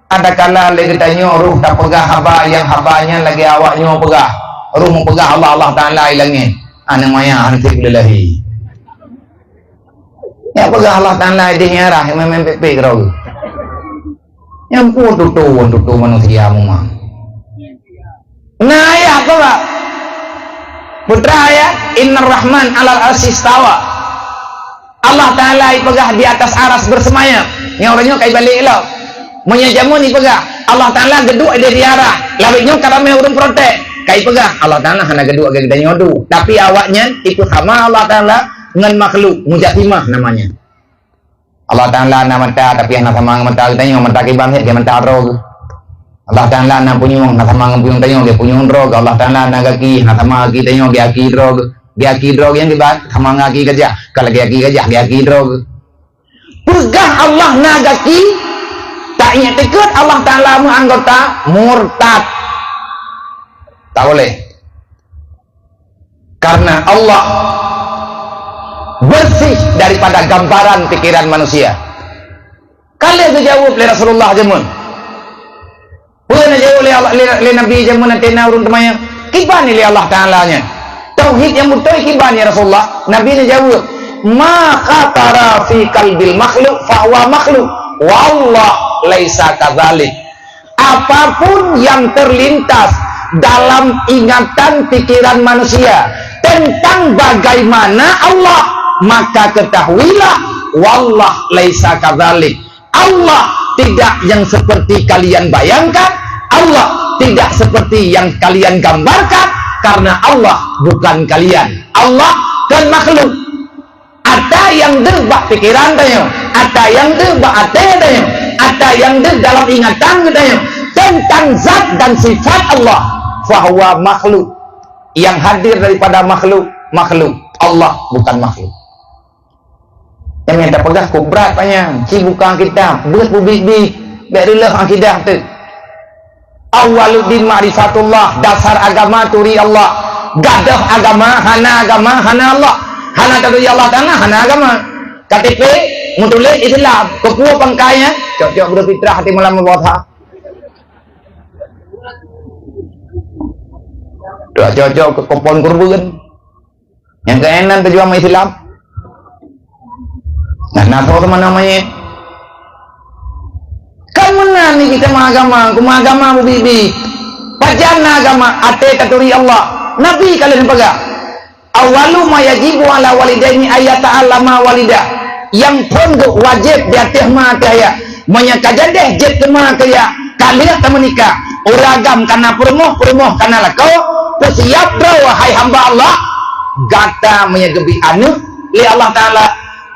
Ada kala lagi tanya ruh tak pegah haba yang habanya lagi awaknya pegah. Ruh mau pegah Allah Ta'ala ilangnya. Namanya antibillahi. Ya pegah Allah Ta'ala dia nyarah yang MPP kerau. Yang pun tutu manusia mah. Nah ya apa pak? Putra ya, Innar Rahman alal arsistawa. Allah Ta'ala ipegah di atas aras bersemayam. Yang orangnya kayak balik lo. Menyajamun ipegah. Allah Ta'ala geduk ada di arah. Labiknya karame urung protek. Kayak pegah. Allah Ta'ala hana geduk agak kita nyodu. Tapi awaknya ikut sama Allah Ta'ala dengan makhluk. Mujatimah namanya. Allah Ta'ala nama mata tapi hana sama mata kita nyodu. Mata kibam dia mata rog. Allah Ta'ala na punyong na sama punyong tayo dia punyong rog. Allah Ta'ala na gaki na sama kita nyo dia aki rog. Dia aki rog yang dibat sama ngaki kerja. Kalau dia aki kerja dia aki rog. Pegah Allah na gaki tak ingat tekut Allah Ta'ala anggota murtad. Tak boleh. Karena Allah bersih daripada gambaran pikiran manusia. Kalian dijawab oleh Rasulullah jamun. Bukan jauh oleh Nabi jamun nanti urun temanya. Kiban oleh Allah Ta'ala-nya. Tauhid yang betul kiban ya Rasulullah. Nabi jawab, "Ma khatara fi qalbil makhluk fa huwa makhluk. Wallah laisa kadzalik." Apapun yang terlintas dalam ingatan pikiran manusia tentang bagaimana Allah, maka ketahuilah wallah laisa kadzalik. Allah tidak yang seperti kalian bayangkan, Allah tidak seperti yang kalian gambarkan, karena Allah bukan kalian. Allah dan makhluk. Ada yang derbak pikiran tayo, ada yang derbak hati tayo, ada yang derbak dalam ingatan tayo tentang zat dan sifat Allah. Fahuwa makhluk. Yang hadir daripada makhluk, makhluk. Allah bukan makhluk. Yang minta pegang kubrat banyak. Si bukan kita, berat bubik-bik. Biarlah akidah tu. Awaluddin ma'rifatullah, dasar agama turi Allah. Gadah agama, hana Allah. Hana tadi Allah Ta'ala, hana agama. KTP, mutulis Islam, kekuah pangkainya, cocok berfitrah hati malam membuat. Doa cocok ke kopon kurban. Yang keenan terjual sama Islam. Nah, tahu teman namanya. Kan mana nih kita agama bibi. Pajana agama, ate katuri Allah. Nabi kalian pegang. Awalu ma yajibu ala walidaini ayat ta'allama walidah. Yang pondok wajib di atas makaya. Menyakajadeh jet kemakaya. Kalian tak menikah. Uragam karena permoh karena lakau. Siap bro wahai hamba Allah. Gata menyegebi anu li Allah Ta'ala.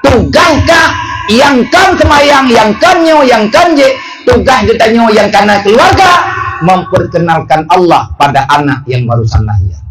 Tugaskah yang kan semayang, yang kan nyo, yang kan je. Tugas kita nyo yang karena keluarga. Memperkenalkan Allah pada anak yang barusan lahir.